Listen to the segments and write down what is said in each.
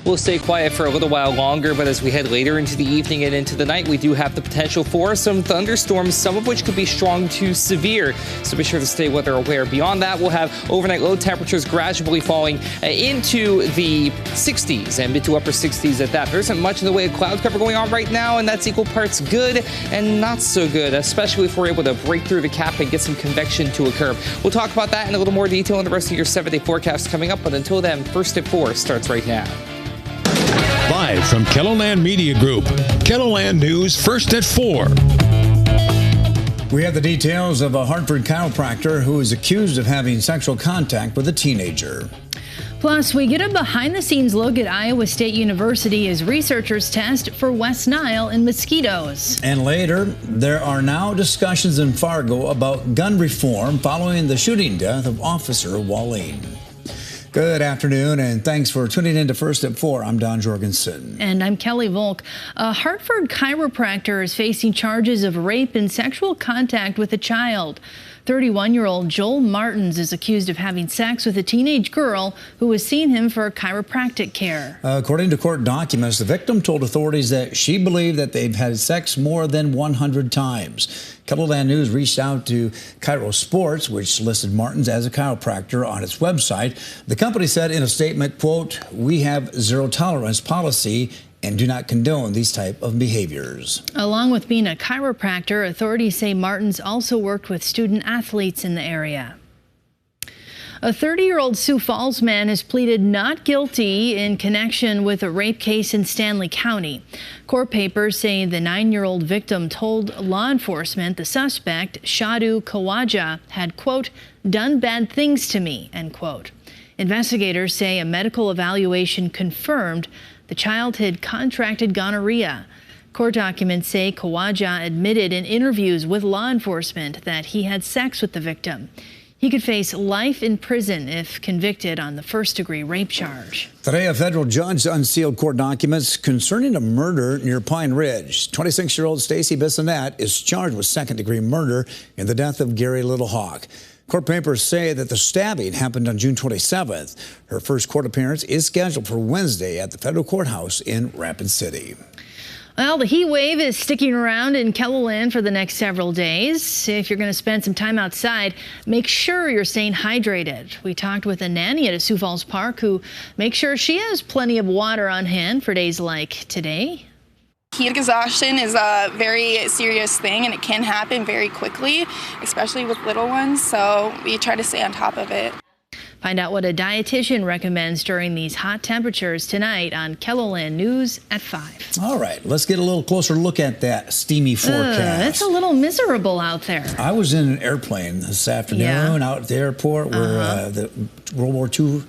will stay quiet for a little while longer, but as we head later into the evening and into the night, we do have the potential for some thunderstorms, some of which could be strong to severe. So be sure to stay weather aware. Beyond that, we'll have overnight low temperatures gradually falling into the 60s and mid to upper 60s at that. There isn't much in the way of cloud cover going on right now, and that's equal parts good and not so good, especially if we're able to break through the cap and get some convection to occur. We'll talk about that in a little more detail in the rest of your 7-day forecast coming up, but until then, First at 4 starts right now. Live from KELOLAND Media Group, KELOLAND News First at 4. We have the details of a Hartford chiropractor who is accused of having sexual contact with a teenager. Plus, we get a behind-the-scenes look at Iowa State University as researchers test for West Nile and mosquitoes. And later, there are now discussions in Fargo about gun reform following the shooting death of Officer Wallin. Good afternoon, and thanks for tuning in to First at 4. I'm Don Jorgensen. And I'm Kelly Volk. A Hartford chiropractor is facing charges of rape and sexual contact with a child. 31-year-old Joel Martins is accused of having sex with a teenage girl who was seeing him for chiropractic care. According to court documents, the victim told authorities that she believed that they've had sex more than 100 times. KELOLAND News reached out to Chiro Sports, which listed Martins as a chiropractor on its website. The company said in a statement, quote, "We have zero tolerance policy and do not condone these type of behaviors." Along with being a chiropractor, authorities say Martins also worked with student athletes in the area. A 30-year-old Sioux Falls man has pleaded not guilty in connection with a rape case in Stanley County. Court papers say the 9-year-old victim told law enforcement the suspect, Shadu Kawaja, had, quote, "done bad things to me," end quote. Investigators say a medical evaluation confirmed the child had contracted gonorrhea. Court documents say Kawaja admitted in interviews with law enforcement that he had sex with the victim. He could face life in prison if convicted on the first-degree rape charge. Today, a federal judge unsealed court documents concerning a murder near Pine Ridge. 26-year-old Stacy Bissonette is charged with second-degree murder in the death of Gary Littlehawk. Court papers say that the stabbing happened on June 27th. Her first court appearance is scheduled for Wednesday at the federal courthouse in Rapid City. Well, the heat wave is sticking around in KELOLAND for the next several days. If you're going to spend some time outside, make sure you're staying hydrated. We talked with a nanny at a Sioux Falls park who makes sure she has plenty of water on hand for days like today. Heat exhaustion is a very serious thing, and it can happen very quickly, especially with little ones, so we try to stay on top of it. Find out what a dietitian recommends during these hot temperatures tonight on KELOLAND News at 5. All right, let's get a little closer look at that steamy forecast. It's a little miserable out there. I was in an airplane this afternoon out at the airport where the World War II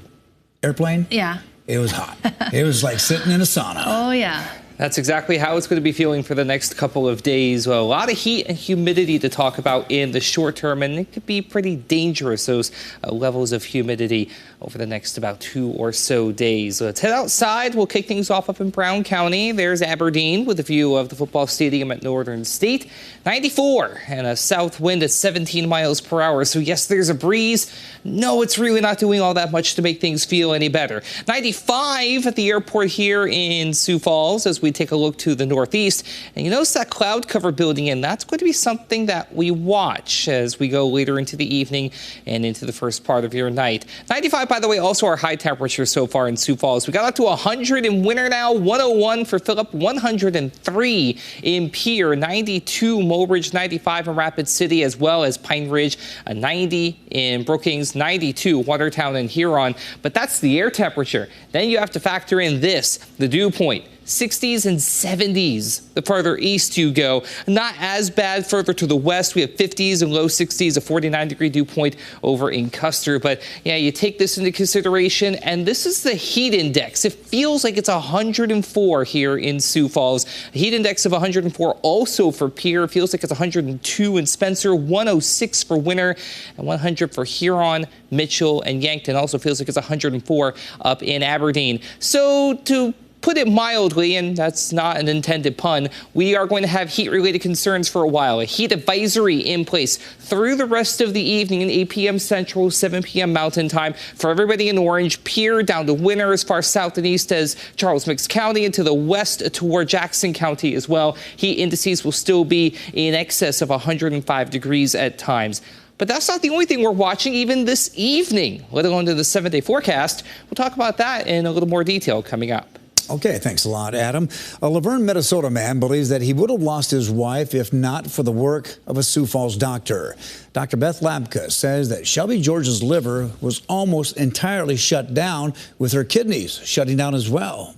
airplane. Yeah. It was hot. It was like sitting in a sauna. Oh, yeah. That's exactly how it's going to be feeling for the next couple of days. Well, a lot of heat and humidity to talk about in the short term, and it could be pretty dangerous, those levels of humidity over the next about 2 or so days. Let's head outside. We'll kick things off up in Brown County. There's Aberdeen with a view of the football stadium at Northern State. 94 and a south wind at 17 miles per hour. So yes, there's a breeze. No, it's really not doing all that much to make things feel any better. 95 at the airport here in Sioux Falls as we take a look to the northeast. And you notice that cloud cover building in. That's going to be something that we watch as we go later into the evening and into the first part of your night. 95, by the way, also our high temperature so far in Sioux Falls. We got up to 100 in Winter now, 101 for Phillip, 103 in Pierre, 92 Mobridge, 95 in Rapid City, as well as Pine Ridge, 90 in Brookings, 92 Watertown and Huron. But that's the air temperature. Then you have to factor in this, the dew point. 60s and 70s the farther east you go. Not as bad further to the west. We have 50s and low 60s, a 49-degree dew point over in Custer. But yeah, you take this into consideration, and this is the heat index. It feels like it's 104 here in Sioux Falls. A heat index of 104 also for Pierre. It feels like it's 102 in Spencer, 106 for Winter, and 100 for Huron, Mitchell, and Yankton. Also feels like it's 104 up in Aberdeen. So to put it mildly, and that's not an intended pun, we are going to have heat-related concerns for a while. A heat advisory in place through the rest of the evening at 8 p.m. Central, 7 p.m. Mountain Time for everybody in Orange, Pierre down to Winter, as far south and east as Charles Mix County, and to the west toward Jackson County as well. Heat indices will still be in excess of 105 degrees at times. But that's not the only thing we're watching even this evening, let alone to the 7-day forecast. We'll talk about that in a little more detail coming up. Okay, thanks a lot, Adam. A Laverne, Minnesota man believes that he would have lost his wife if not for the work of a Sioux Falls doctor. Dr. Beth Labka says that Shelby George's liver was almost entirely shut down, with her kidneys shutting down as well.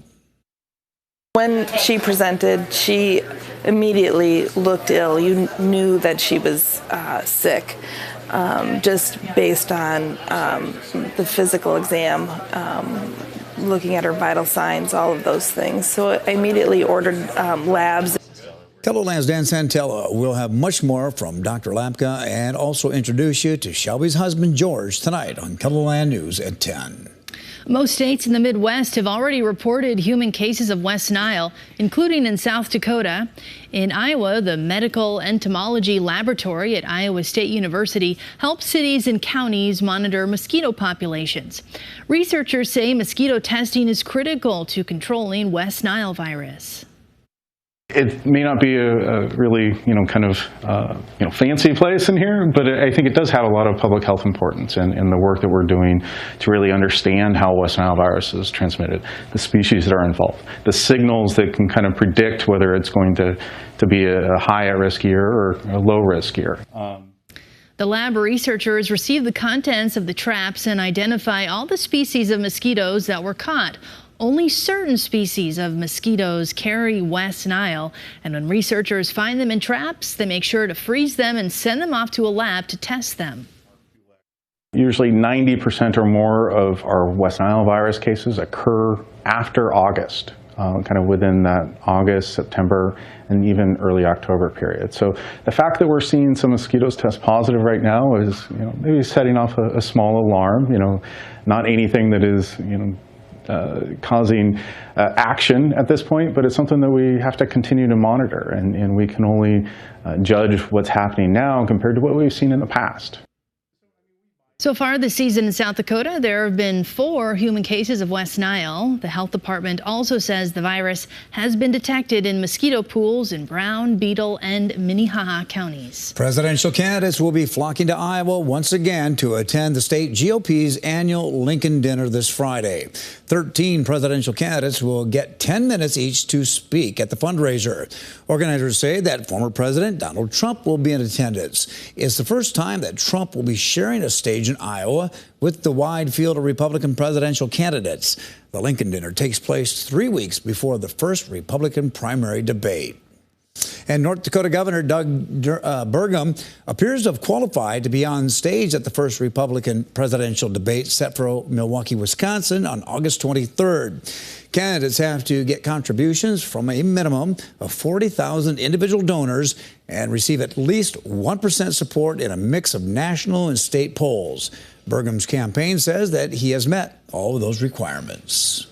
When she presented, she immediately looked ill. You knew that she was sick, just based on the physical exam, looking at her vital signs, all of those things. So I immediately ordered labs. KELOLAND's Dan Santella will have much more from Dr. Labka and also introduce you to Shelby's husband, George, tonight on KELOLAND News at 10. Most states in the Midwest have already reported human cases of West Nile, including in South Dakota. In Iowa, the Medical Entomology Laboratory at Iowa State University helps cities and counties monitor mosquito populations. Researchers say mosquito testing is critical to controlling West Nile virus. It may not be a really, kind of, fancy place in here, but I think it does have a lot of public health importance in the work that we're doing to really understand how West Nile virus is transmitted, the species that are involved, the signals that can kind of predict whether it's going to be a high at risk year or a low risk year. The lab researchers receive the contents of the traps and identify all the species of mosquitoes that were caught. Only certain species of mosquitoes carry West Nile, and when researchers find them in traps, they make sure to freeze them and send them off to a lab to test them. Usually 90% or more of our West Nile virus cases occur after August, kind of within that August, September, and even early October period. So the fact that we're seeing some mosquitoes test positive right now is, maybe setting off a small alarm, not anything that is, causing action at this point, but it's something that we have to continue to monitor, and we can only judge what's happening now compared to what we've seen in the past. So far this season in South Dakota, there have been 4 human cases of West Nile. The health department also says the virus has been detected in mosquito pools in Brown, Beetle, and Minnehaha counties. Presidential candidates will be flocking to Iowa once again to attend the state GOP's annual Lincoln Dinner this Friday. 13 presidential candidates will get 10 minutes each to speak at the fundraiser. Organizers say that former President Donald Trump will be in attendance. It's the first time that Trump will be sharing a stage in Iowa with the wide field of Republican presidential candidates. The Lincoln Dinner takes place 3 weeks before the first Republican primary debate. And North Dakota Governor Doug Burgum appears to have qualified to be on stage at the first Republican presidential debate set for Milwaukee, Wisconsin on August 23rd. Candidates have to get contributions from a minimum of 40,000 individual donors and receive at least 1% support in a mix of national and state polls. Burgum's campaign says that he has met all of those requirements.